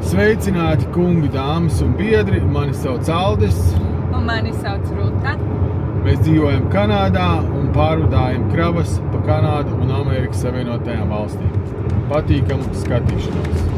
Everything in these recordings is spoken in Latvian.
Sveicināti, kungi, dāmas un biedri! Mani sauc Aldis. Un mani sauc Ruta. Mēs dzīvojam Kanādā un pārvadājam kravas pa Kanādu un Amerikas Savienotajām valstīm. Patīkamu skatīšanos!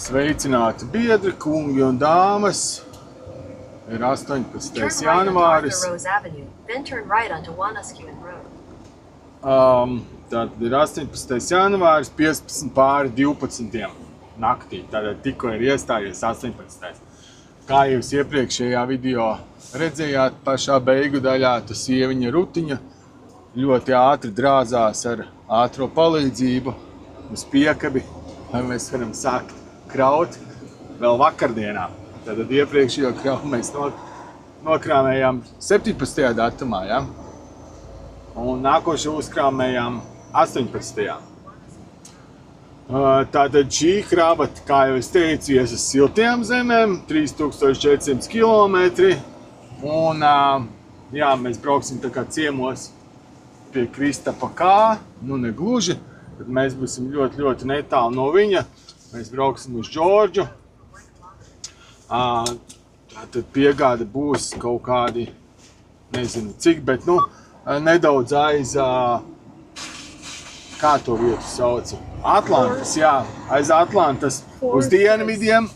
Sveicināti, biedri, kungi un dāmas! Ir 18. janvāris. Tātad ir 18. janvāris, 15 pāri 12. naktī. Tātad tikko ir iestājies 18. Kā jūs iepriekšējā video redzējāt, pašā beigu daļā, tas sieviņa Rutiņa ļoti ātri drāzās ar ātro palīdzību uz piekabi, lai mēs varam sākt kraut vēl vakardienā. Tātad iepriekšējo kravu mēs nokrāmējām 17. datumā, ja? Un nākošo uzkrāmējām 18. Tātad šī krava, kā jau es teicu, ies uz siltajām zemēm, 3400 kilometri. Un jā, mēs brauksim tā kā ciemos pie Kristapa K, nu ne gluži, tad mēs būsim ļoti netālu no viņa. Mēs brauksim uz Džordžu. Tātad piegāde būs kaut kādi, nezinu cik, bet nedaudz aiz, kā to vietu sauca? Atlantas, jā, aiz Atlantas uz dienvidiem,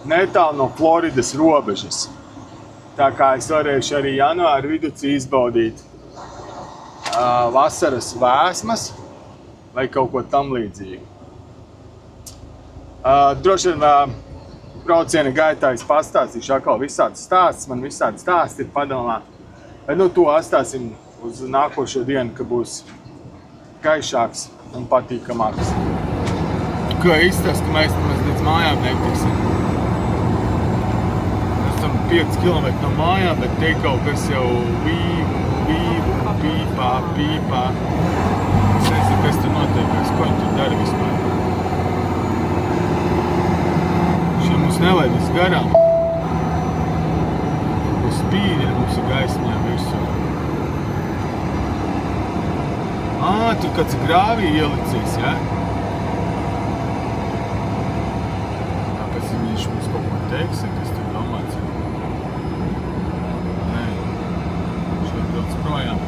netālu no Floridas robežas. Tā kā es varēšu arī janvāra viducī izbaudīt vasaras vēsmas, vai kaut ko tam līdzīgu. Droši vien brauciena gaitā es pastāstīšu atkal visādi stāstus, man visādi stāsti ir padomā. Bet to atstāsim uz nākošo dienu, ka būs gaišāks un patīkamāks. Kā izstāst, ka mēs līdz mājām netiksim. Mēs esam 5 km no mājām, bet te kaut kas jau pīpā. Es nezinu, kas tur notiekās, ko viņi tur dara vispār. Šie mums nelaidīs garām. Uz spīļa mums ir gaismiņā virsū. Tur kāds grāvī ielicis, ja? Kāpēc viņš mums kaut ko teiks, kas tur domāts? Nē, šeit brauc projām.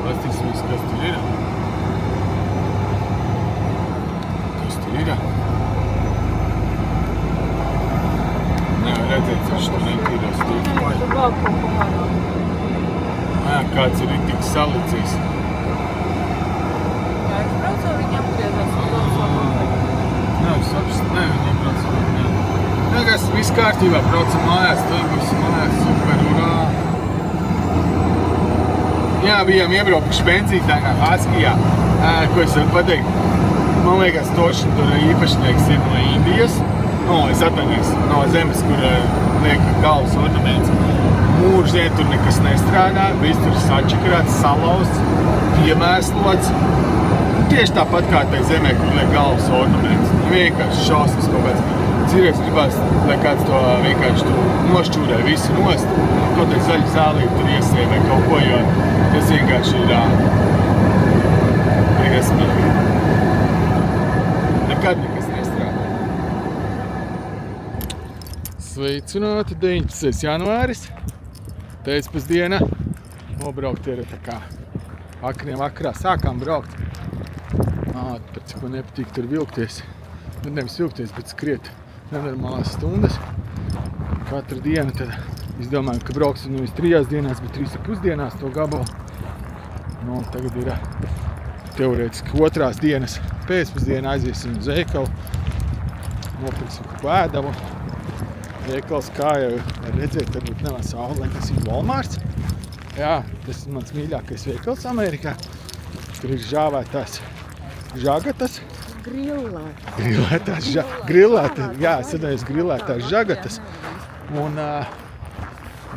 Pastīsimies, kas tur ir. Nevar redzēt, viņš tur nekīros tīkoja. Kāds ir tik salicīs. Jā, es braucu, viņi apgriezās un braucu. Nē, viņi braucu. Nekas, viss kārtībā, braucam mājās, tur būs mājās, super, urā. Jā, bijām iebraukuši benzīntankā Haskijā. Ko es varu pateikt? Man liekas, toši tur īpašnieks ir no Indijas. Es atvainojos, no zemes, kur liek galvas ornaments. Mūždien tur nekas nestrādā, viss tur sačakarāts, salauzts, piemēslots. Tieši tāpat kā tai zemē, kur liek galvas ornaments. Vienkārši šausmas kaut kāds. Cīreiz gribās, lai kāds to vienkārši tur nošķūrē visu nost. Kaut tai zaļu zālību tur iesēja vai kaut ko, jo tas vienkārši ir briesmīgi. Nekad nekas nestrādā. Sveicināti, 19. janvāris. Pēcpusdiena. Nobraukt ir tā kā vakarā sākām braukt. Pēc ko nepatīk tur vilkties. Nevis vilkties, bet skriet nenormālās stundas. Katru dienu tad es domāju, ka brauksim nevis 3 dienās, bet 3,5 dienās to gabalu. Tagad ir teorētiski 2. dienas pēcpusdiena, aiziesim uz veikalu. Nopirksim kaut ko ēdamu. Veikals, kā jau redzēt, varbūt nav saule, tas ir Walmarts. Jā, tas ir mans mīļākais veikals Amerikā. Tur ir žāvētās žagatas. Grillētās žagatas. Un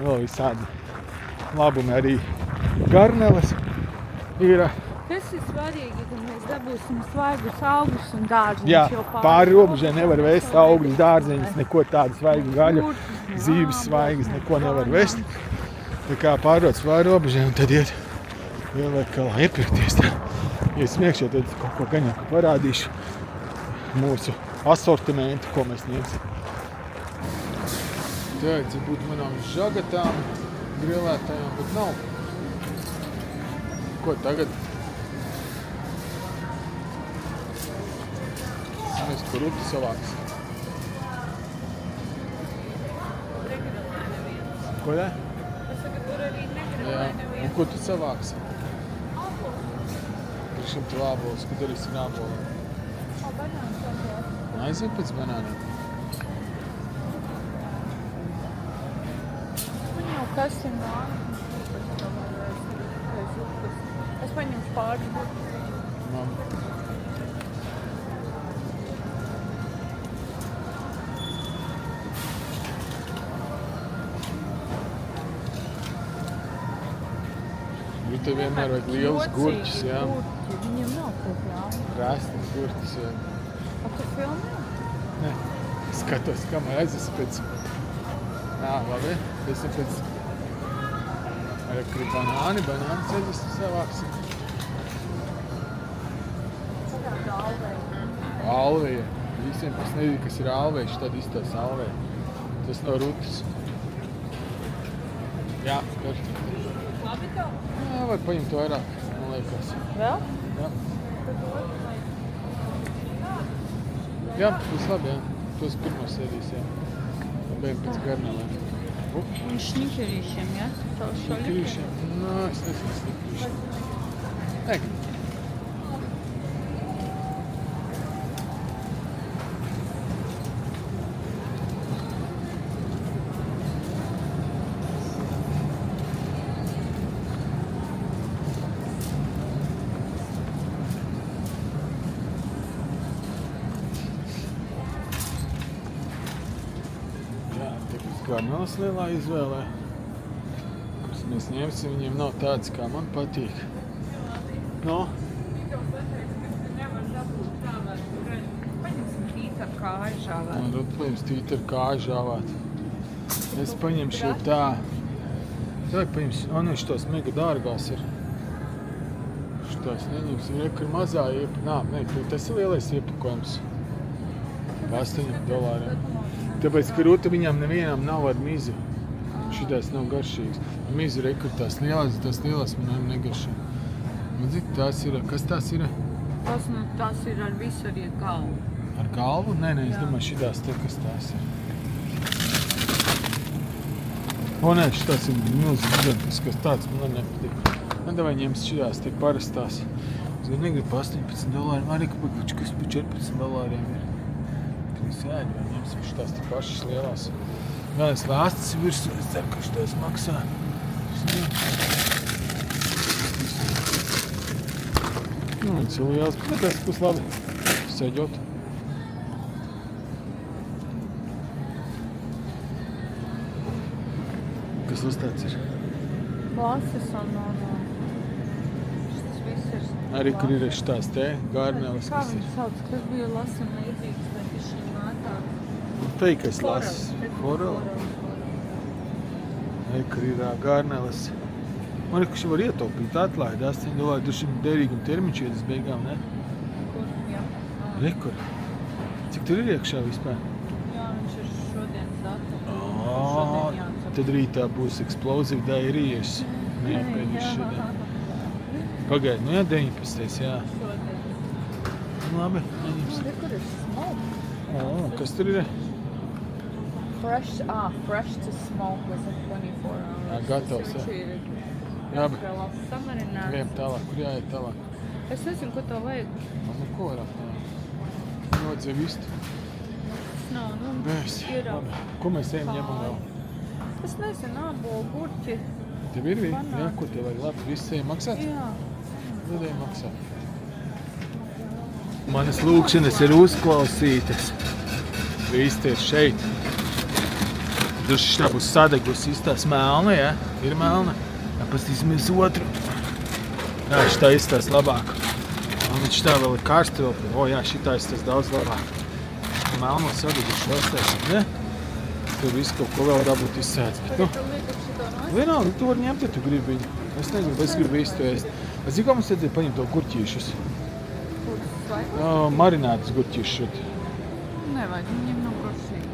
vēl visādi labumi arī garneles ir. Tas ir svarīgi, ka mēs dabūsim svaigus augļus un dārziņus. Jā, pāri robežai nevar vest augļus, dārziņus, neko tādu svaigu gaļu, zīves svaigas, neko nevar vest. Tā kā pārrodas pāri robežai un tad iet lielveikalā iepirkties. Ja es smiekšu, tad kaut ko gaņāku parādīšu mūsu asortimentu, ko mēs ņemsim. Tagad būtu manām žagatām, grilētājām, bet nav. Ko tagad? Mēs kur rupi savāks. Ko tā? Es saku, tur arī negrilē Jā, neviens. un ko tu savāksi? Priekšam tu ābolus, ko darīsim āboliem? Banāns savāks. Aizvien pēc banāniem. Man jau kas ir Es paņemšu pāris burtus. Mam. Bet tev vienmēr vajag lielus gurķus, jā. Viņiem nav kaut jāma. Krāsnes gurķus, jā. A tu filmē? Nē, skatos, kamēr aizes pēc... labi, es pēc... Arī kur banāns aizes savāksi. Alveja. Visiem, kas nezinu, kas ir alveja, tad izstās alveja. Tas no rutas. Jā, perfekti. Labi tev? Jā, vajag paņemt vairāk, man liekas. Vēl? Jā. Jā, tas labi, jā. Tos pirmos sēdīs, jā. Labējam pēc garnelēm. Un šniķerīšiem, ja? Tavu Snikrīšiem? Nā, es nezinu snikrīšiem. Nē. Garneles lielā izvēlē, kuras mēs ņemsim, viņiem nav tāds, kā man patīk. No? Paņemsim tīta ar kāju žāvēt. Man rutplījums tīta ar kāju žāvāt. Es paņemšu tā. Tagad paņemšu, šitos mega dārgās ir. Šitos neņemsim, rekar mazā tas ir lielais iepakojums. $8. Tāpēc, ka ruta viņām nevienam nav ar mizu. Šitās nav garšīgas. Mizu rekur tās lielās man negaršo. Man zik, tās ir, kas tās ir? Tas ir ar visu arī galvu. Ar galvu? Nē, es domāju, šitās te, kas tās ir. Nē, šitās ir milzīgas, kas tāds man nepatīk. Davai ņems šitās te parastās. Es negribu pa $18, arī kas pa $14 ir. Sēdi, vai ņemsim šitās te pašas lielās. Vēlēs lāstas virsū, es ceru, ka šitās maksā. Tas ir liels, bet tas būs labi. Sēģot. Kas uztāds ir? Klases un šis viss ir... Arī, kur ir šitās te garneles, Kā kas ir. viņi sauc, kas bija lasam līdzīgs, bet ir šī mātāk? Feikais lasis. Korel. Kur ir garneles. Man ir, ka šī var ietaupīt atlaidi $8. Tur šim derīgum termiņš iet uz beigām, ne? Kur? Jā. Rekur. Cik tur ir iekšā vispār? Jā, viņš ir šodienas datums. Tad rītā būs explosive diarrheas. Neapēdis šodien. Pagaid, jā, 19. jā. Šodien. Labi, neņemsim. Kur ir smoke? Kas tur ir? Fresh to smoke was a 24 hours. Jā, gatavs, jā. Labi. Samarināts. Viem tālāk, kur jāiet tālāk. Es nezinu, ko tev vajag. Man neko vairāk nav. Nodzēv vistu. Nav, Bēs. ir. Labi. Ko mēs ejam ņemam vēl? Es nezinu, ābolu, gurķi. Tev ir vīri? Jā, ko tev vajag labi? Viss ejam maksāt? Jā. Ejam maksāt. Manas lūkšanas ir uzklausītas. Visi ir šeit. Duši šitā būs sadegusi izstās melna, jā? Ir melna. Pastīsimies otru. Jā, šitā izstās labāk. Un viņš tā vēl ir karsti vēl. O jā, šitā izstās daudz labāk. Melno sadeguši izstās, ne? Tur visu kaut ko vēl dabūt izsēdz. Vienalga, tu vari ņemt, ja tu gribi viņu. Es negribu, es gribu visu to ēst. Es zinu, kā mums vajadzēja paņemt to gurķīšus. Marinētas gurķīšus. Nevajag, viņiem nav garšīgi.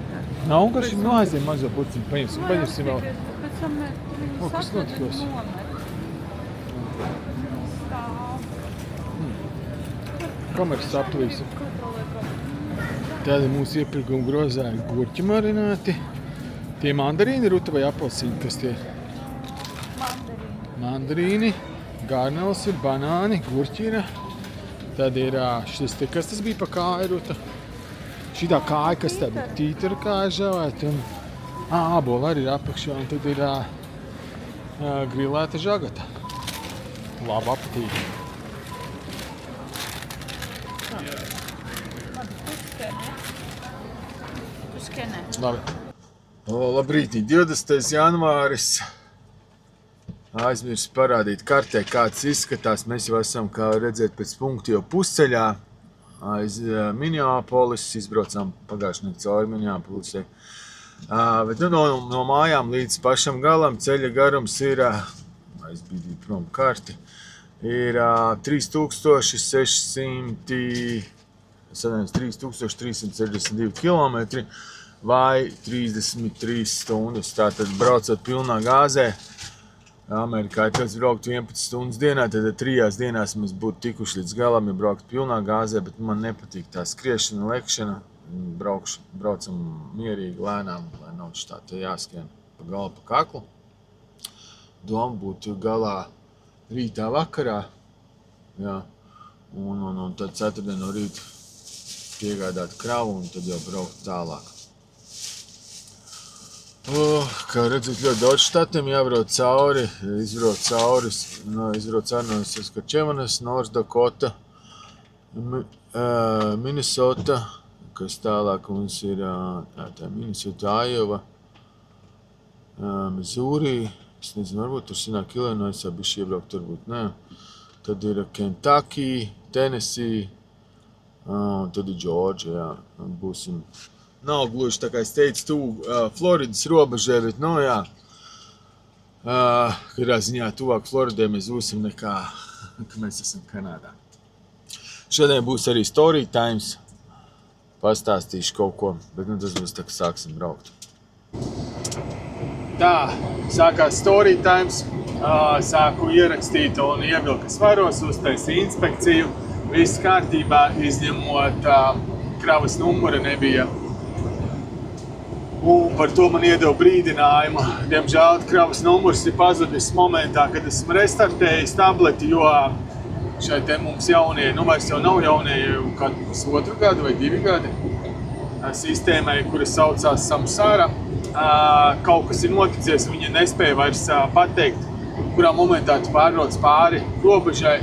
Nav garšīgi, nu aizējam mazo burciņu. Paņemsim vēl. Pēc tam viņi kas notikos? Kameras saplīsa. Tādi mūsu iepirkuma grozā ir gurķi marināti. Tie mandarīni, ruta vai apelsīni, kas tie? Mandarīni. Garnels ir, banāni, gurķi ir. Tad ir šis te, kas tas bija pa kāju, ruta? Šitā kāja, kas tā bija tītara kāja žavēt. Un ābola arī ir apakšā. Un tad ir grilēta žagata. Labu apetīti. Labi. Labrīt, 20. janvāris. Aizmirsu parādīt kartē, kāds izskatās. Mēs jau esam, kā redzēt, pēc punktu jau pusceļā. Aiz Minneapolis. Izbraucām pagājušajā nedēļā cauri Minneapolisai. Bet no mājām līdz pašam galam ceļa garums ir, aizbīdīju prom karti, ir 3362 kilometri vai 33 stundas. Tātad braucot pilnā gāzē, Amerikā, kad braukt 11 stundas dienā, tad 3 dienās mēs būtu tikuši līdz galam, ja braukt pilnā gāzē, bet man nepatīk tā skriešana, lekšana. Braucam mierīgi, lēnām, lai nav tā te jāskrien pa galu, pa kaklu. Doma būtu galā rītā vakarā, jā, un tad ceturtdien no rīta piegādāt kravu un tad jau braukt tālāk. Kā redzat, ļoti daudz štatiem jābrauc cauri, izbrauc cauri no Saskatchevanas, North Dakota, Minnesota, kas tālāk mums ir Minnesota, Iowa, Missouri, es nezinu, varbūt tur sanāk Illinois, bišķi iebraukt, varbūt nē. Tad ir Kentucky, Tennessee, un tad ir Georgia, jā, būsim. Nav gluži tā kā es teicu, tuvu Floridas robežē, bet, nu jā, kādā ziņā tuvāk Floridai mēs būsim nekā, ka mēs esam Kanādā. Šodien būs arī story times, pastāstīšu kaut ko, bet nu tas būs tā, ka sāksim braukt. Tā, sākās story times, sāku ierakstīt un ievilkt, kas varos, uztaisīju inspekciju, viss kārtībā, izņemot kravas numura nebija. Un par to man iedeva brīdinājumu. Diemžēl kravas numurs ir pazudis momentā, kad esmu restartējis tableti, jo šai te mums jaunie, nu vairs jau nav jaunie, jau kādu pusotru gadu vai 2 gadi sistēmai, kura saucās Samsara. Kaut kas ir noticies, viņa nespēja vairs pateikt, kurā momentā tu pārroc pāri robežai,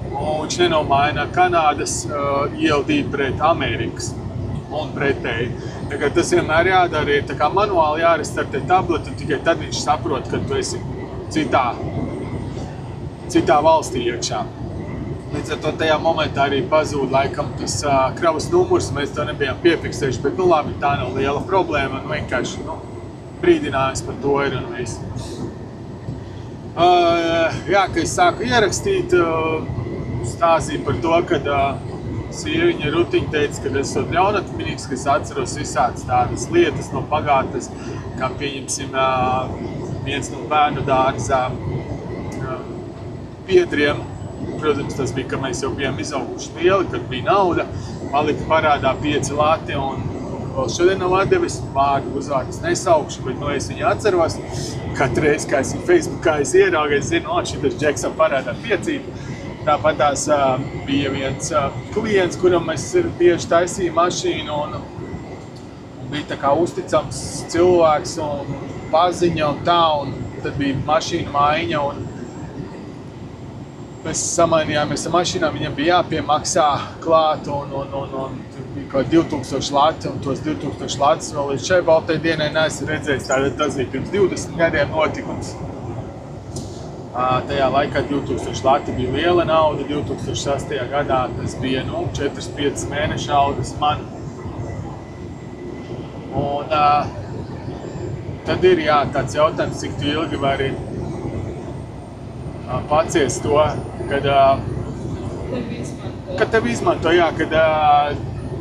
un viņš nenomaina Kanādas ILD pret Amerikas un pretēji. Tas vienmēr jādara, ir tā kā manuāli jārestartē tableti, un tikai tad viņš saprot, ka tu esi citā valstī iekšā. Līdz ar to tajā momentā arī pazūd laikam tas kravas numurs, mēs to nebijām piefiksējuši, bet nu labi, tā nav liela problēma, un vienkārši brīdinājums par to ir un viss. Jā, ka es sāku ierakstīt, stāstīju par to, kad sieviņa Rutiņa teica, ka es esmu ļaunatminīgs, ka es atceros visādas tādas lietas no pagātnes, kā pieņemsim viens no bērnu dārza biedriem. Protams, tas bija, ka mēs jau bijām izauguši lieli, kad bija nauda, palika parādā 5 lati un vēl šodien nav atdevis, vārdu uzvārdus nesaukšu, bet es viņu atceros. Katru reizi, kā es viņu Facebookā ieraugu, es zinu, šitas Džeksam parādā 5. Tāpat tās bija viens klients, kuram es bieži taisīju mašīnu un bija tā kā uzticams cilvēks un paziņa un tā. Un tad bija mašīna maiņa, un mēs samainījāmies ar mašīnām, viņam bija jāpiemaksā klāt, un bija kaut 2000 lati, un tos 2000 latus vēl līdz šai baltai dienai neesmu redzējis. Tātad tas bija pirms 20 gadiem notikums. Tajā laikā 2000 lati bija liela nauda, 2006. gadā tas bija 4-5 mēnešu algas man. Un tad ir tāds jautājums, cik tu ilgi vari paciest to, kad tev izmanto, kad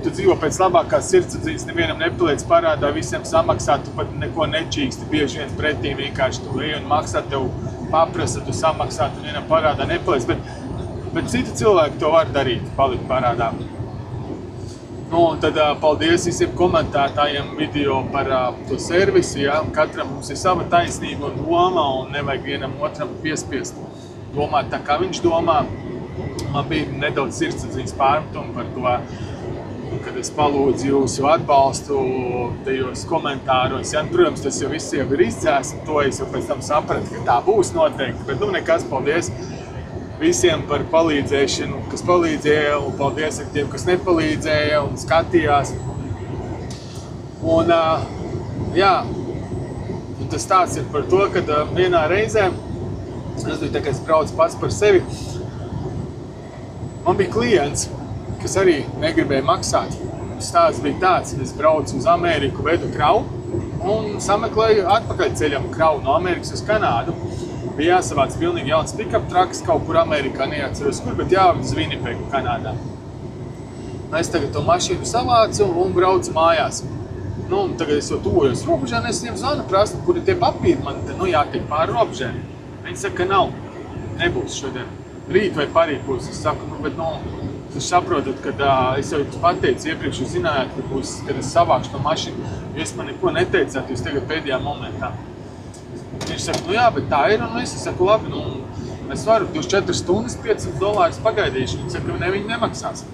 tu dzīvo pēc labākās sirdsapziņas, nevienam nepaliec parādā, visiem samaksā, tu pat neko nečīksti, bieži vien pretī vienkārši tu ej un maksā, tev paprasa, tu samaksā, tu vienam parādā nepaliec, bet citi cilvēki to var darīt, palikt parādā. Un tad paldies visiem komentētājiem video par to servisu, katram mums ir sava taisnība un doma, un nevajag vienam otram piespiest domāt tā, kā viņš domā. Man bija nedaudz sirdsapziņas pārmetumi par to, kad es palūdzu jūsu atbalstu tajos komentāros. Protams, tas jau viss jau ir izdzēs, un to es jau pēc tam sapratu, ka tā būs noteikti. Bet nekas, paldies visiem par palīdzēšanu, kas palīdzēja, un paldies ar tiem, kas nepalīdzēja un skatījās. Un tas stāsts ir par to, ka vienā reizē, es braucu pats par sevi, man bija klients, kas arī negribēja maksāt. Stāsts bija tāds, ka es braucu uz Ameriku, vedu kravu un sameklēju atpakaļceļam kravu no Amerikas uz Kanādu. Bija jāsavāc pilnīgi jauns pick-up trucks kaut kur Amerikā, neatceros kur, bet jāved uz Winnipegu, Kanādā. Es tagad to mašīnu savācu un braucu mājās. Tagad es jau tuvojos robežai, es viņiem zvanu, prasu, kur ir tie papīri, man jātiek pāri robežai. Viņi saka, ka nav, nebūs šodien. Rīt vai parīt būs, es saku, jūs saprotat, kad es jau pateicu iepriekš, jūs zinājāt, kad es savākšu to mašīnu, jūs man neko neteicāt, jūs tagad pēdējā momentā. Viņš saka, bet tā ir, un es saku, labi, es varu 24 stundas $500 pagaidīšu, viņš saka, viņi nemaksās.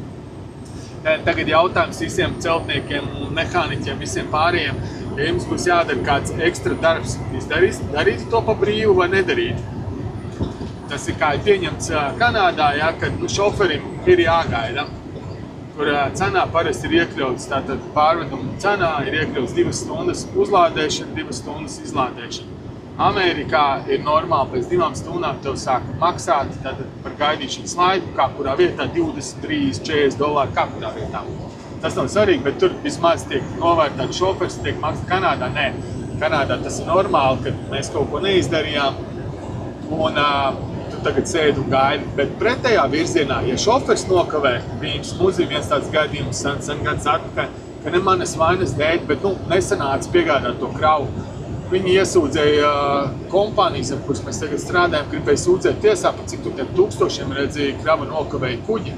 Tagad jautājums visiem celtniekiem, mehāniķiem, visiem pārējiem, ja jums būs jādara kāds ekstra darbs, jūs darītu to pa brīvu vai nedarītu? Tas ir kā pieņemts Kanādā, kad šoferim ir jāgaida, kur cenā parasti ir iekļauts, tātad pārveduma cenā ir iekļauts 2 stundas uzlādēšana, 2 stundas izlādēšana. Amerikā ir normāli pēc 2 stundām tev sāk maksāt tātad par gaidīšanas laiku, kā kurā vietā $20, $40, kā kurā vietā. Tas nav svarīgi, bet tur vismaz tiek novērtēts šofers, tiek maksāt. Kanādā nē. Kanādā tas ir normāli, kad mēs kaut ko neizdarījām un tagad sēdu un gaidi, bet pretējā virzienā, ja šofers nokavē, mums ir viens tāds gadījums sen gads atpakaļ, ka ne manas vainas dēļ, bet nesanāca piegādāt to kravu. Viņi iesūdzēja kompānijas, ar kuras mēs tagad strādājam, gribēja sūdzēt tiesā, par cik tur tiem tūkstošiem redzēja krava nokavēja kuģi.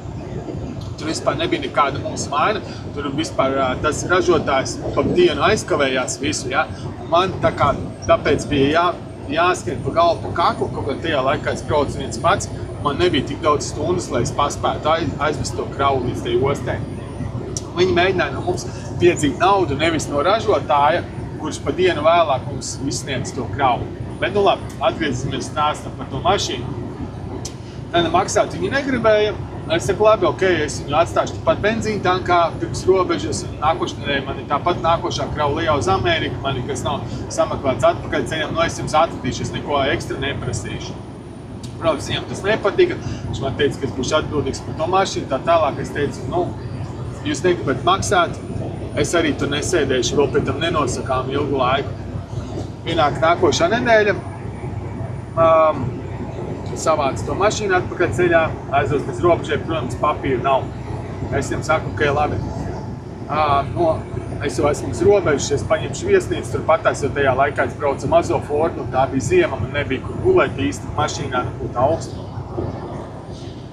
Tur vispār nebija nekāda mūsu vaina, tur vispār tas ražotājs pa dienu aizkavējās visu, Man tāpēc bija jāskrien pa galvu pa kaklu, kaut kā tajā laikā es braucu viens pats, man nebija tik daudz stundas, lai es paspētu aizvest to kravu līdz tai ostē. Viņi mēģināja no mums piedzīt naudu, nevis no ražotāja, kurš pa dienu vēlāk mums izsniedz to kravu. Bet labi, atgriezīsimies stāstam par to mašīnu. Tad maksāt viņi negribēja. Es saku, labi, es viņu atstāšu pat benzīna tankā pirms robežas, un nākošanai man ir tāpat nākošā krava lejā uz Ameriku, man ir kas nav sameklēts atpakaļ ceļam, es jums atvedīšu, es neko ekstra neprasīšu. Protams, viņam tas nepatika, viņš man teica, ka es būšu atbildīgs par to mašīnu, tā tālāk es teicu, jūs negribat maksāt, es arī tur nesēdēšu, vēl pēc tam nenosakām ilgu laiku. Pienāk nākošā nedēļa, savāc to mašīnu atpakaļ ceļā, aizvest bez robežai, protams, papīra nav. Es viņam saku, ka labi. Es jau esmu uz robežas, es paņemšu viesnīcu, turpatās, jo tajā laikā es braucu mazo Fordu, tā bija ziema, man nebija kur gulēt īsti mašīnā, nebūtu augstu.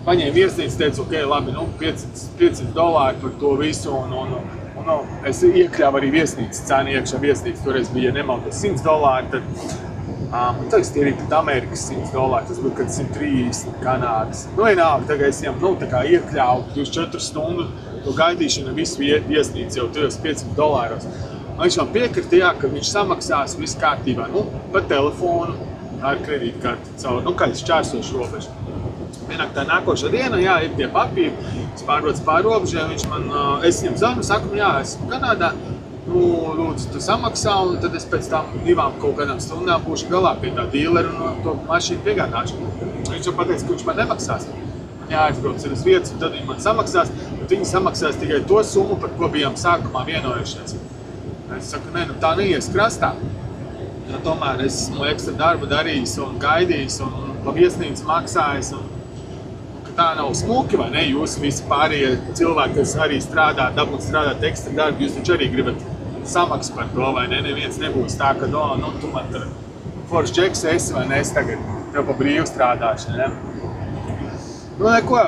Paņēmu viesnīcu, teicu, labi, $500 par to visu, un es iekļāvu arī viesnīcas cenu iekšā viesnīca, toreiz bija nemaldos $100, tad tagad tie arī pat Amerikas $100, tas bija kad 130 Kanādas. Vienalga, tagad es viņam tā kā iekļāvu 24 stundu to gaidīšanu visu viesnīcu jau tajos $500. Viņš man piekrita, ka viņš samaksās viss kārtībā, pa telefonu, ar kredītkarti caur, kā es šķērsošu robežu. Pienāk tā nākošā diena, jā, ir tie papīri, es pārbraucu pār robežu, ja viņš man, es viņam zvanu, saku, jā, esmu Kanādā, lūdzu, tu samaksā, un tad es pēc tam 2 kaut kādām stundām būšu galā pie tā dīlera un to mašīnu piegādāšu. Viņš jau pateica, ka viņš man nemaksās. Jāaizbrauc uz vietas, un tad viņi man samaksās, bet viņi samaksās tikai to summu, par ko bijām sākumā vienojušies. Es saku, nē, tā neies krastā. Ja tomēr es esmu ekstra darbu darījis un gaidījis un pa viesnīcu maksājis. Tā nav smuki, vai ne? Jūs visi pārējie cilvēki, kas arī strādā, dabūt strādāt ekstra darbu, jūs taču arī gribat samaksu par to, vai ne? Neviens nebūs tā, ka, tu man tur foršs džeks esi, vai ne? Es tagad tev pa brīvu strādāšu, ne? Neko,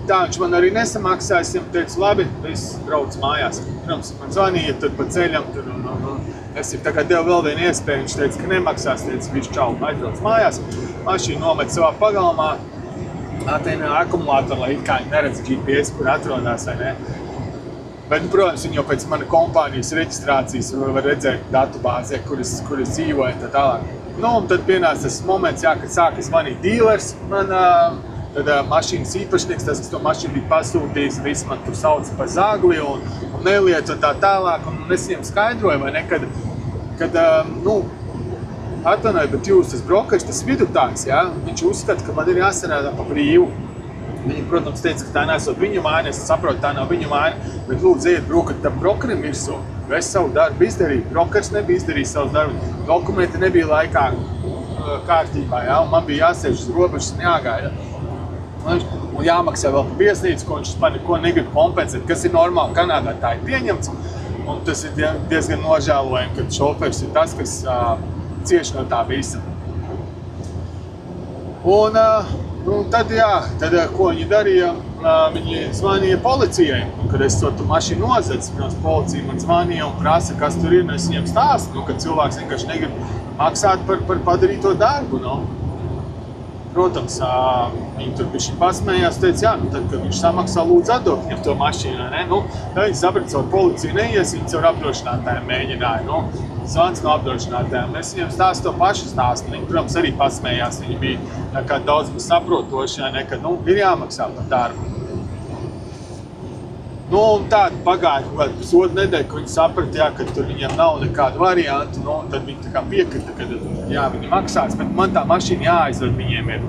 tā viņš man arī nesamaksāja, es viņam teicu, labi, es braucu mājās. Protams, man zvanīja tur pa ceļam, tur, es viņam tagad devu vēl vienu iespēju, viņš teica, ka nemaksās, teica, viņš čau, aizbrauc mājās, mašīnu nomet savā pagalmā, atēna akumulātoru, lai it kā viņi neredz GPS, kur atrodas, vai ne. Bet, protams, viņi jau pēc mana kompānijas reģistrācijas var redzēt datubāzē, kur es dzīvoju un tā tālāk. Un tad pienāca tas moments, jā, kad sāka zvanīt dīlers, tad mašīnas īpašnieks, tas, kas to mašīnu bija pasūtījis, viss man tur sauca par zagli un nelietu un tā tālāk, un es viņiem skaidroju, vai ne, kad atvainoju, bet jūs tas brokeris, tas vidutājs, jā, viņš uzskata, ka man ir jāsarādā pa brīvu. Viņi, protams, teica, ka tā nesot viņu māja, es saprotu, tā nav viņu māja, bet lūdzu, ejiet brokat tam brokerim virsū. Es savu darbu izdarīju, brokeris nebija izdarījis savus darbu, dokumenti nebija laikā kārtībā, jā, un man bija jāsēž uz robežas un jāgaida. Un jāmaksā vēl pa viesnīcu, ko viņš man neko negrib kompensēt, kas ir normāli Kanādā, tā ir pieņemts. Un tas ir diezgan nožēlojami, ka šofers ir tas, kas cieši no tā visa. Un tad, ko viņi darīja, viņi zvanīja policijai. Kad es to mašīnu nozadzu, policija man zvanīja un prasa, kas tur ir, un es viņiem stāstu, ka cilvēks vienkārši negrib maksāt par padarīto darbu. Protams, viņi tur bišķi pasmējās, teica, jā, tad, kad viņš samaksā, lūdzu atdot viņam to mašīnu, ne? Tad viņi saprat, caur policiju neies, viņi caur apdrošinātājiem mēģināja, zvans no apdrošinātājiem. Es viņiem stāstu to pašu stāstu, viņi, protams, arī pasmējās, viņi bija kā daudz mums saprotoši, ne, ka, ir jāmaksā par darbu. Un tāda pagāja kaut kādu pusotru nedēļu, ka viņi saprata, jā, ka tur viņiem nav nekādu variantu, un tad viņi tā kā piekrita, ka jā, viņi maksās, bet man tā mašīna jāaizved viņiem ir.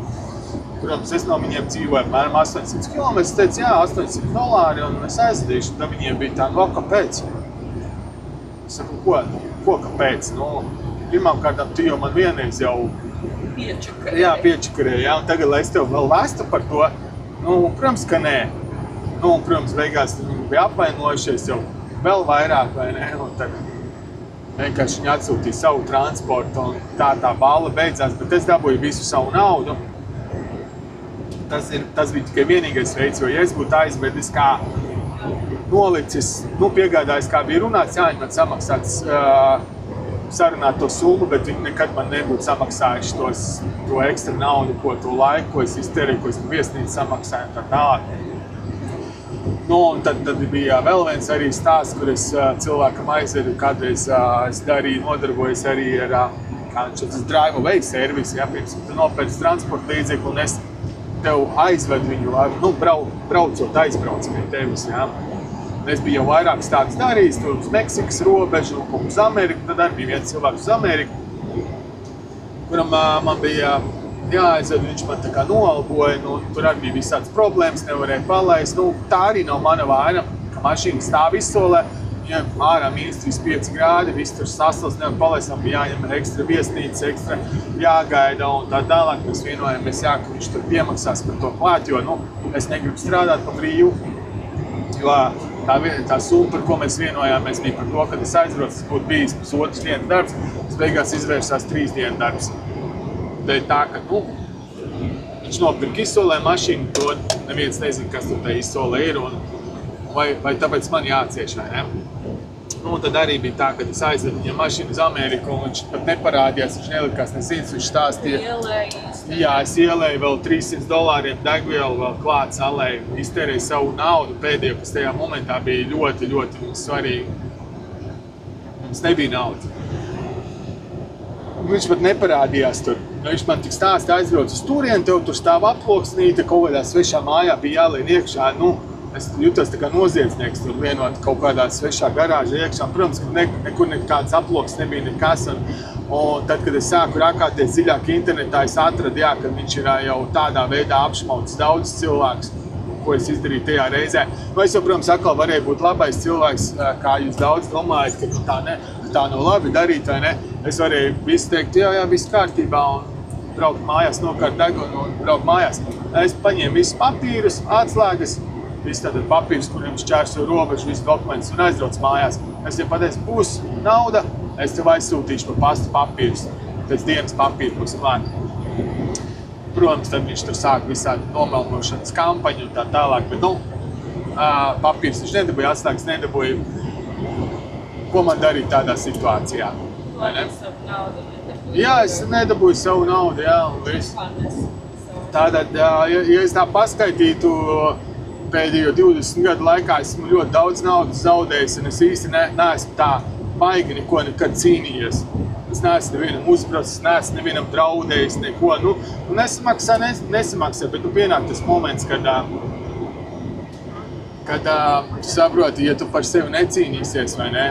Protams, es no viņiem dzīvoju apmēram 800 km, es teicu, jā, $800, un es aizvedīšu, tad viņiem bija tā, kāpēc? Es saku, ko kāpēc? Pirmkārt, tu jau man vienreiz jau piečakarēji, jā, un tagad, lai es tev vēl vēstu par to, protams, ka nē. Protams, beigās viņi bija apvainojušies jau vēl vairāk, vai ne? Un tad vienkārši viņi atsūtīja savu transportu, un tā balla beidzās, bet es dabūju visu savu naudu. Tas bija tikai vienīgais veids, jo ja es būtu aizvedis kā nolicis, piegādājis, kā bija runāts, jā, viņi man samaksāts sarunāt to summu, bet viņi nekad man nebūtu samaksājuši to ekstra naudu, to laiku, ko es iztērēju, ko es viesnīcu samaksāju un tā tālāk. Un tad bija vēl viens arī stāsts, kur es cilvēkam aizvedu, kādreiz es nodarbojos arī ar drive away servisu, ja, pirms tu nopērci transporta līdzekli, un es tev aizvedu viņu, braucot aizbrauc pie tevis, ja. Es biju jau vairākas tādas darījis, tur uz Meksikas robežu, un uz Ameriku, tad arī bija viens cilvēks uz Ameriku, kuram man bija jāaizved, viņš man tā kā noalboja, tur arī bija visādas problēmas, nevarēja palaist. Tā arī nav mana vaina, ka mašīna stāv izsolē, viņam ārā -35 grādi, viss tur sasals, nevar palaist, man bija jāņem ekstra viesnīca, ekstra jāgaida un tā tālāk. Mēs vienojamies, jā, ka viņš tur piemaksās par to klāt, jo, es negribu strādāt pa brīvu, jo tā summa, par ko mēs vienojāmies, bija par to, kad es aizbraucu, tas būtu bijis pusotras dienas darbs, tas beigās izvērsās 3 dienu darbs. Dēļ tā, ka, viņš nopirka izsolē mašīnu, to neviens nezina, kas tur tā izsolē ir, un vai tāpēc man jācieš, vai ne? Tad arī bija tā, kad es aizvedu viņam mašīnu uz Ameriku, un viņš pat neparādījās, viņš nelikās nesīts, viņš stāstīja. Jā, es ielēju vēl $300 degvielu, vēl klāt salēju, iztērēju savu naudu pēdējo, kas tajā momentā bija ļoti, ļoti svarīgi. Mums nebija naudas. viņš pat neparādījās tur. Viņš man tik stāsta aizbrauc uz turieni, tev tur stāv aploksnīte, kaut kādā svešā mājā bija jālien iekšā. Es jutos tā kā noziedznieks tur vienot kaut kādā svešā garāžā iekšā. Protams, ka nekur nekāds aploks nebija nekas. Un tad, kad es sāku rakāties dziļāk internetā, es atradu, ka viņš ir jau tādā veidā apšmaucis daudz cilvēks, ko es izdarīju tajā reizē. Es jau, protams, atkal varēju būt labais cilvēks, kā jūs daudz domājat, ka tā nav labi darīt, vai ne? Es varēju visu teikt, jā, viss kārtībā un braukt mājās, nokārt degunu un braukt mājās. Es paņēmu visus papīrus, atslēgas, visu tātad papīrus, kuriem šķērso robežu, visu dokumentus un aizbrauc mājās. Es jau pateicu, būs nauda, es tev aizsūtīšu pa pastu papīrus. Pēc dienas papīru būs klāt. Protams, tad viņš tur sāk visādi nomelnošanas kampaņu un tā tālāk, bet papīrs viņš nedabūja, atslēgas nedabūja. Ko man darīt tādā situācijā? Jā, es nedabūju savu naudu, jā, un viss. Tātad, ja es tā paskaitītu, pēdējo 20 gadu laikā esmu ļoti daudz naudas zaudējis, un es īsti neesmu tā baigi neko nekad cīnījies. Es neesmu nevienam uzbraucis, neesmu nevienam draudējis, neko. Nesamaksā, bet pienāk tas moments, kad saproti, ja tu par sevi necīnīsies, vai ne,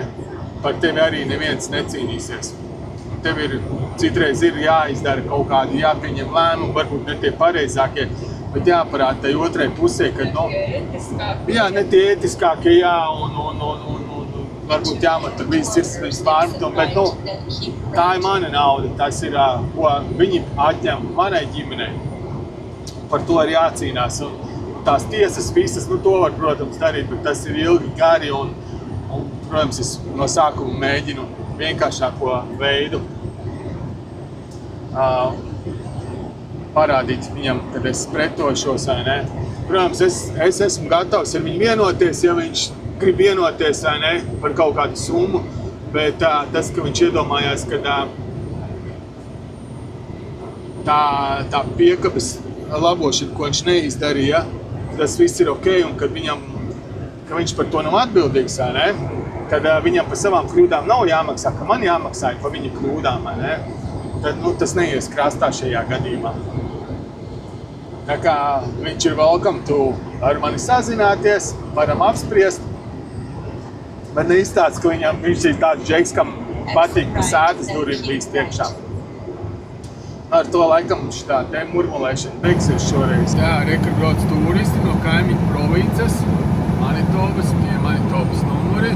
par tevi arī neviens necīnīsies. Tev citreiz ir jāizdara kaut kādi, jāpieņem lēmumi, varbūt ne tie pareizākie, bet jāparāda tai otrai pusē, ka, ne tie etiskākie, un varbūt jāmat tur viss pārmetumi, bet, tā ir mana nauda, tas ir, ko viņi atņem manai ģimenei. Par to ir jācīnās, un tās tiesas visas, to var, protams, darīt, bet tas ir ilgi gari, un protams, es no sākuma mēģinu vienkāršāko veidu parādīt viņam, kad es pretošos, vai ne. Protams, es esmu gatavs ar viņu vienoties, ja viņš grib vienoties, vai ne, par kaut kādu summu, bet tas, ka viņš iedomājās, ka tā piekabes labošana, ko viņš neizdarīja, tas viss ir ok, un ka viņš par to nav atbildīgs, vai ne, kad viņam par savām kļūdām nav jāmaksā, ka man jāmaksā par viņa kļūdām, vai ne, tad tas neies krastā šajā gadījumā. Tā kā viņš ir welcome to ar mani sazināties, varam apspriest, bet neizstāds, ka viņš ir tāds džeks, kam patīk, ka sētas durvīm līdz tiekšā. Ar to laikam šitā te murmulēšana beigsies šoreiz. Jā, kur brauc turisti no kaimiņu provinces, Manitobas, pie Manitobas numuri.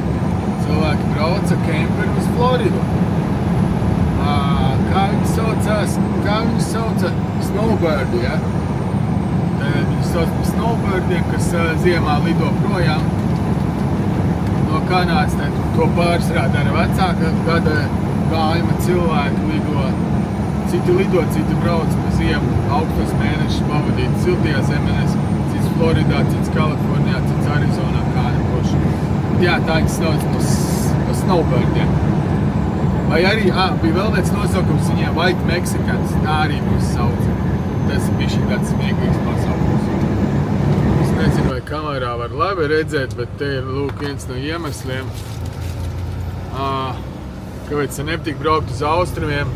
Cilvēki brauca kemperi uz Floridu. Kā viņi sauca? Snowbirdi, ja? Viņi sauc par snowbirdiem, kas ziemā lido projām no Kanādas. To pārsvarā dara vecāka gada gājuma cilvēki lido. Citi lido, citi brauc pa ziemu, augstos mēnešus pavadīt siltajā zemenēs, cits Floridā, cits Kalifornijā, cits Arizonā, kā nekoši. Jā, tā viņi sauc par snowbirdiem. Vai arī, bija vēl viens nosaukums viņiem, White Mexicans, tā arī mūs sauc. Tas ir bišķi tāds smieklīgs nosaukums. Es nezinu, vai kamerā var labi redzēt, bet te ir lūk viens no iemesliem, kāpēc es nepatīk braukt uz austrumiem.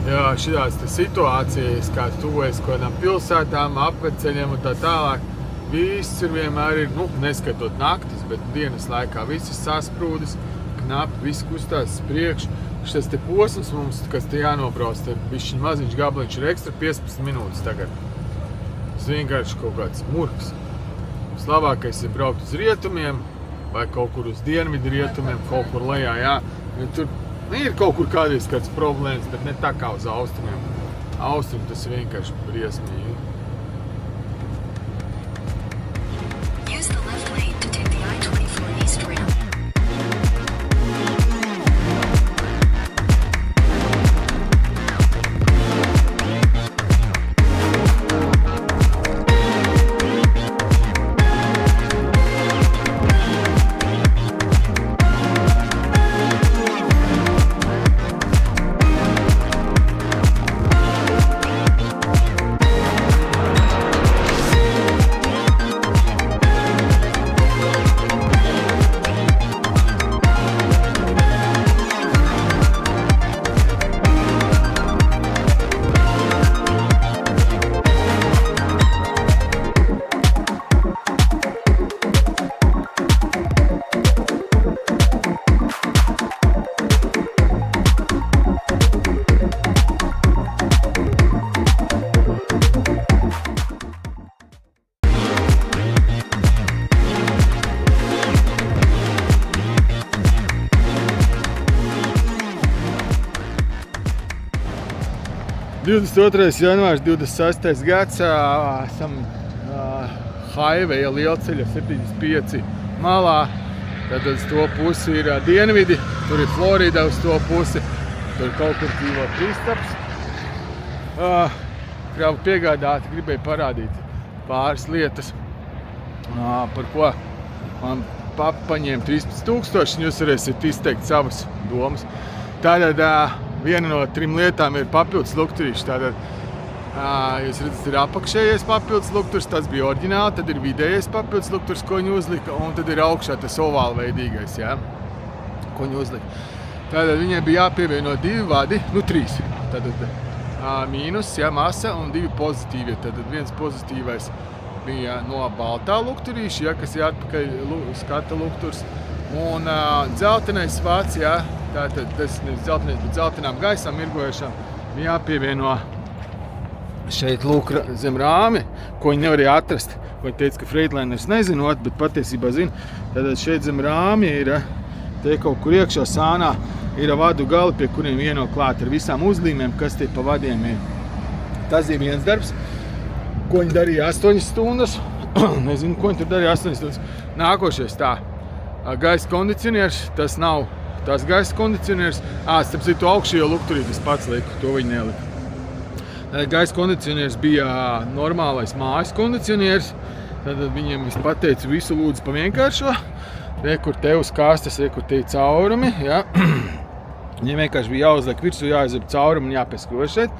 Jā, šitās situācijas, kā tuvojas kādām pilsētām, apveceļiem un tā tālāk, viss ir vienmēr ir, neskatot naktis, bet dienas laikā viss ir sasprūdis, knapi, viss kustās priekš. Šis te posms mums, kas te jānobrauc, te bišķiņ maziņš gabliņš ir ekstra 15 minūtes tagad. Tas vienkārši kaut kāds murks. Labākais ir braukt uz rietumiem vai kaut kur uz dienvidu rietumiem, kaut kur lejā, jā. Tur ir kaut kur kādreiz kāds problēmas, bet ne tā kā uz austrumiem. Austrum tas ir vienkārši briesmīgi. Use the left lane to take the I-24 East ramp. 22. janvārs 26. gads, esam highway lielceļa 75 malā. Tad uz to pusi ir dienvidi, tur ir Florida uz to pusi, tur kaut kur dzīvo Kristaps. Kravu piegādāti, gribēju parādīt pāris lietas, par ko man paņēma 13 000, jūs varēsiet izteikt savas domas. Tātad viena no 3 lietām ir papildus lukturīši. Tātad jūs redzat, ir apakšējais papildus lukturs, tas bija oriģināli, tad ir vidējais papildus lukturs, ko viņi uzlika, un tad ir augšā tas ovālveidīgais, ja, ko viņi uzlika. Tātad viņai bija jāpievieno 2 vadi, 3. Tātad mīnus, ja, masa un 2 pozitīvie. Tātad viens pozitīvais bija no baltā lukturīša, ja, kas ir atpakaļ skata lukturs, un dzeltenais vats, ja, tātad tas nevis dzeltenais, bet dzeltenām gaisām mirgojušām bija jāpievieno šeit lūk zem rāmi, ko viņi nevarēja atrast. Viņi teica, ka Freightliners nezinot, bet patiesībā zina. Tātad šeit zem rāmi ir, te kaut kur iekšā sānā, ir vadu gali, pie kuriem vieno klāt ar visām uzlīmēm, kas tie pa vadiem ir. Tas ir viens darbs, ko viņi darīja 8 stundas. Nezinu, ko viņi tur darīja 8 stundas. Nākošais tā, gaisa kondicionieris, tas nav tas gaisa kondicionieris. Starp citu augšējo lukturī tas pats liku, to viņi nelika. Gaisa kondicionieris bija normālais mājas kondicionieris. Tad viņiem es pateicu visu lūdzu pa vienkāršo. Kur te uz kastes, kur te ir caurumi. Ja. Viņiem vienkārši bija jāuzliek virsū, jāizved caurumi un jāpieskrož šeit.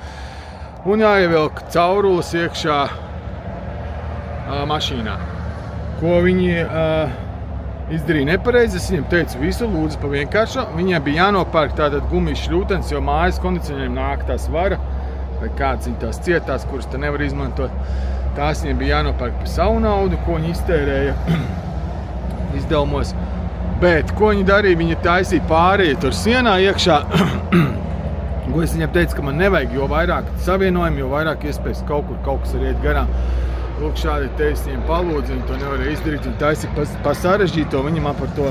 Un jāievelk caurulas iekšā mašīnā. Ko viņi izdarīja nepareizi, es viņiem teicu visu lūdzu pa vienkāršo. Viņiem bija jānopērk tātad gumijas šļūtens, jo mājas kondicionieriem nāk tās vara. Vai kāds viņi tās cietās, kuras te nevar izmantot. Tās viņiem bija jānopērk par savu naudu, ko viņi iztērēja izdevumos. Bet, ko viņi darīja, viņi taisīja pārēju tur sienā iekšā. Ko es viņiem teicu, ka man nevajag, jo vairāk savienojumi, jo vairāk iespējas kaut kas var iet garām. Lūk, šādi te es viņiem palūdzu, viņi to nevarēja izdarīt. Viņi taisīja pa sarežģīto, viņi man par to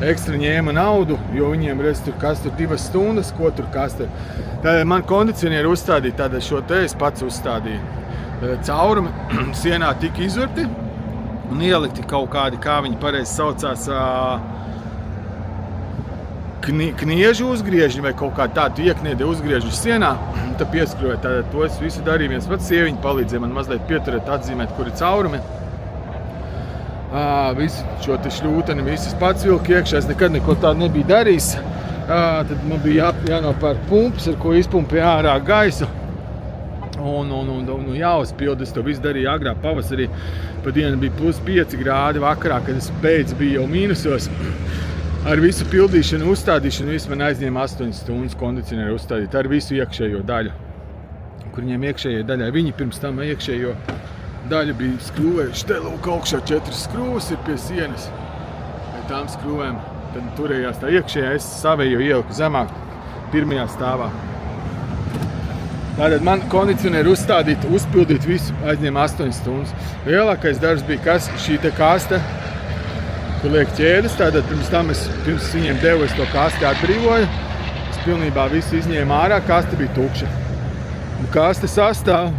ekstra ņēma naudu, jo viņiem redz tur kas tur 2 stundas, ko tur kas tur. Tātad man kondicionieri uzstādīja, tātad šo te es pats uzstādīju. Tātad caurumi sienā tika izurti un ielikti kaut kādi, kā viņi pareizi saucās, kniežu uzgriežņi vai kaut kā tādu iekniede uzgriežņu sienā. Tad pieskrūvēja, tātad to es visu darīju viens pats, sieviņi palīdzēja man mazliet pieturēt, atzīmēt, kur ir caurumi. Visu šo te šļūteni, visas pats vilku iekšā, es nekad neko tādu nebiju darījis. Tad man bija jānopērk pumpas, ar ko izpumpēja ārā gaisu. Un jāuzpild, es to visu darīju agrāk pavasarī. Pa dienu bija +5 grādi vakarā, kad es beidz biju jau mīnusos. Ar visu pildīšanu, uzstādīšanu, visu man aizņēma 8 stundas kondicionieri uzstādīt ar visu iekšējo daļu. Kur viņiem iekšējai daļai, viņi pirms tam iekšējo daļa bija skrūvējuši. Te lūk augšā 4 skrūvas ir pie sienas. Pie tām skrūvēm tad turējās tā iekšējā, es savējo ieliku zemāk, 1. stāvā. Tātad man kondicionieri uzstādīt, uzpildīt visu aizņēma 8 stundas. Lielākais darbs bija kas, šī te kaste, kur liek ķēdes. Tātad pirms viņiem devu, es to kasti atbrīvoju. Es pilnībā visu izņēmu ārā, kaste bija tukša. Un kaste sastāv.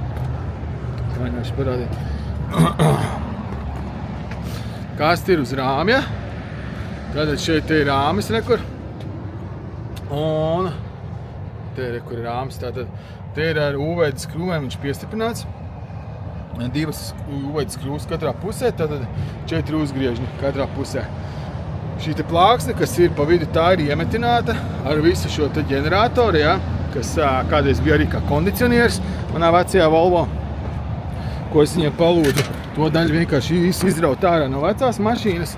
Vainoši parādīt. Kaste ir uz rāmja. Tātad šeit ir rāmis rekur. Un te ir rekur rāmis. Tātad te ir ar UV skrūvēm viņš piestiprināts. 2 UV skrūvas katrā pusē, tātad 4 uzgriežņi katrā pusē. Šī te plāksne, kas ir pa vidu, tā ir iemetināta ar visu šo te ģeneratoru, ja, kas kādreiz bija arī kā kondicionieris manā vecajā Volvo, ko es viņiem palūdzu to daļu vienkārši izraut ārā no vecās mašīnas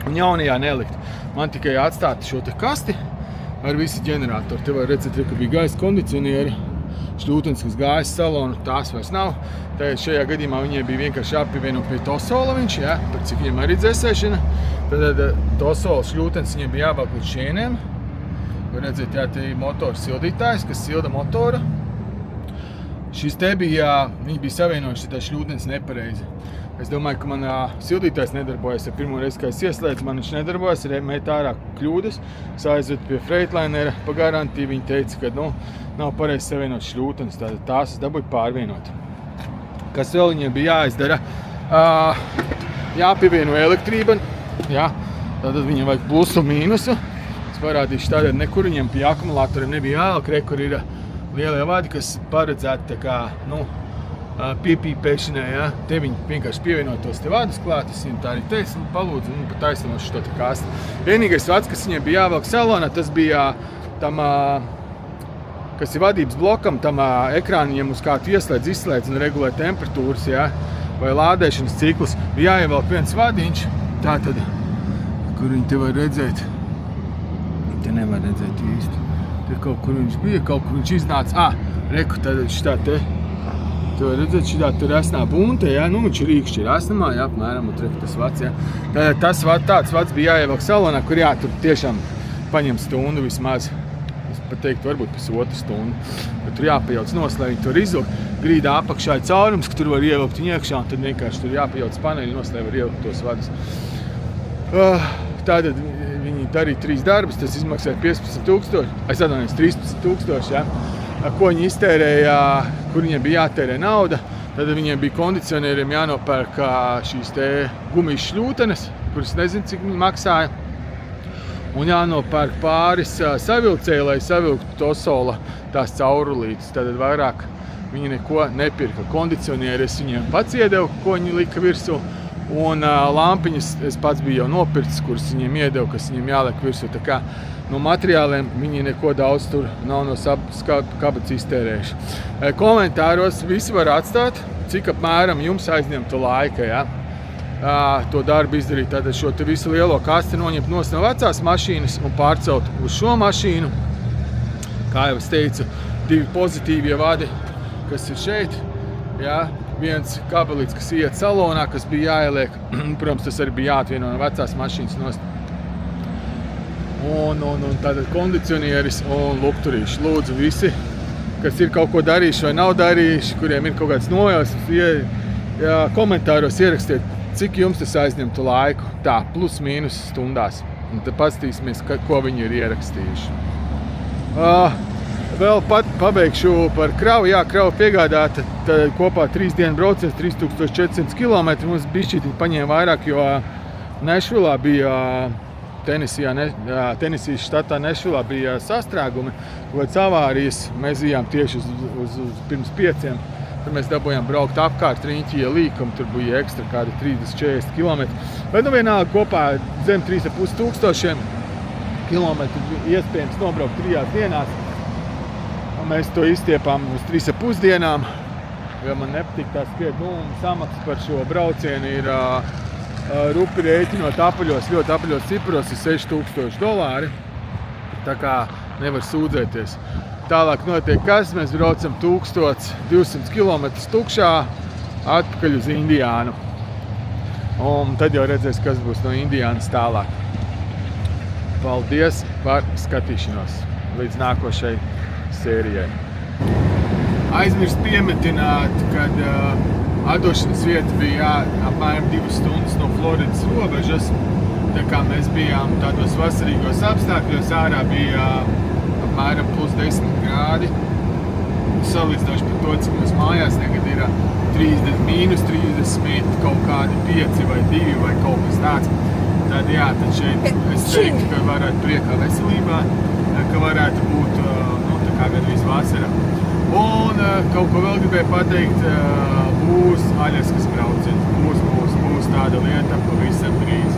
un jaunajā nelikt. Man tikai atstāt šo te kasti ar visu ģeneratoru. Te var redzēt, ka bija gaisa kondicionieri, šļūtens, kas gājas salonu, tās vairs nav. Tagad šajā gadījumā viņiem bija vienkārši jāpievieno pie Tosola viņš, ja, par cik viņiem arī dzēsēšana. Tad Tosola šļūtens viņiem bija jāvelk līdz šieniem. Var redzēt, jā, te ir motors sildītājs, kas silda motoru. Šis te bija, viņi bija savienojuši tā šļūtens nepareizi. Es domāju, ka man sildītājs nedarbojas. Ja pirmo reizi, kad es ieslēdzu, man viņš nedarbojas, met ārā kļūdas. Es aizvedu pie Freightlinera pa garantiju. Viņi teica, ka nav pareizi savienot šļūtenes. Tātad tās es dabūju pārvienot. Kas vēl viņiem bija jāizdara? Jāpievieno elektrība. Jā. Tātad viņam vajag plusu mīnusu. Es parādīšu tādēļ, nekur viņiem pie akumulatoriem nebija jāliek, kur ir lielie vadi, kas paredzēti tā kā, piepīpēšanai, ja? Te viņi vienkārši pievienot tos te vadus klāt, es viņiem tā arī teicu, palūdzu, pa taisnošu šo te kastu. Vienīgais vads, kas viņiem bija jāvelk salonā, tas bija tam, kas ir vadības blokam, tam ekrāniņam, uz kā tu ieslēdz, izslēdz un regulē temperatūras, ja? Vai lādēšanas ciklus, bija jāievelk viens vadiņš, tātad, kur viņi te var redzēt, te nevar redzēt īsti, te kaut kur viņš bija, kaut kur viņš iznāca, reku, tad šitā te, tu var redzēt, šitā tur esnā bunte, ja? Viņš ir īkšķi ir esnamā, ja? Apmēram, un treku tas vads, ja? Tāds vads bija jāievelk salonā, kur tur tiešām paņem stundu vismaz. Es pat teiktu, varbūt pusotru stundu. Tur jāpajauc nos, lai viņi tur izvilkt. Grīdā apakšā ir caurums, ka tur var ievilkt viņu iekšā, un tad vienkārši tur jāpajauc paneļi nos, lai var ievilkt tos vadus. Tātad viņi darīja 3 darbus, tas izmaksāja 15 000, ja? Ko viņi iztērēja, kur viņiem bija jātērē nauda. Tad viņiem bija kondicionieriem jānopērk šīs te gumijas šļūtenes, kuras nezinu, cik viņi maksāja. Un jānopērk pāris savilcēji, lai savilktu Tosola tās caurulītes. Tad vairāk viņi neko nepirka. Kondicionieri es viņiem pats iedevu, ko viņi lika virsū. Un lampiņas es pats biju jau nopircis, kuras viņiem iedevu, kas viņiem jāliek virsū. Tā kā no materiāliem viņi neko daudz tur nav no kabatas iztērējuši. Komentāros visi var atstāt, cik apmēram jums aizņemtu laika, ja? To darbu izdarīt. Tātad šo te visu lielo kasti noņemt no vecās mašīnas un pārcelt uz šo mašīnu. Kā jau es teicu, 2 pozitīvie vadi, kas ir šeit. Ja? Viens kabelīts, kas iet salonā, kas bija jāieliek. Protams, tas arī bija jāatvieno no vecās mašīnas nost. Un tātad kondicionieris un lukturīši. Lūdzu visi, kas ir kaut ko darījuši vai nav darījuši, kuriem ir kaut kāds nojausmas, komentāros ierakstiet, cik jums tas aizņemtu laiku. Tā, plus mīnus stundās. Un tad paskatīsimies, ko viņi ir ierakstījuši. Vēl pabeigšu par kravu. Jā, krava piegādāta kopā 3 dienu brauciens, 3400 km. Mums bišķīti paņēma vairāk, jo Nešvilā bija Tenesijas štatā Nešvilā bija sastrēgumi, vai avārijas. Mēs bijām tieši uz pirms 5. Tad mēs dabūjām braukt apkārt riņķi ielīkam, tur bija ekstra kādi 30-40 km. Bet vienalga kopā zem 3500 km iespējams nobraukt 3 dienās. Un mēs to izstiepām uz 3,5 dienām, jo man nepatīk tā skriet. Samaksa par šo braucienu ir rupi rēķinot apaļos, ļoti apaļos ciparos ir $6000. Tā kā nevar sūdzēties. Tālāk notiek kas? Mēs braucam 1200 km tukšā atpakaļ uz Indiānu. Un tad jau redzēs, kas būs no Indiānas tālāk. Paldies par skatīšanos. Līdz nākošai sērijai. Aizmirst piemetināt, kad atdošanas vieta bija apmēram 2 stundas no Floridas robežas. Tā kā mēs bijām tādos vasarīgos apstākļos, ārā bija apmēram plus 10 grādi. Salīdzinoši par to, cik mums mājās tagad ir mīnus 30, kaut kādi 5 vai 2 vai kaut kas tāds. Tad jā, tad šeit es teiktu, ka varētu priekā veselībā, ka varētu būt tā kā gandrīz vasarā. Un kaut ko vēl gribēju pateikt, būs Aļaskas brauciens, būs tāda lieta pavisam drīz.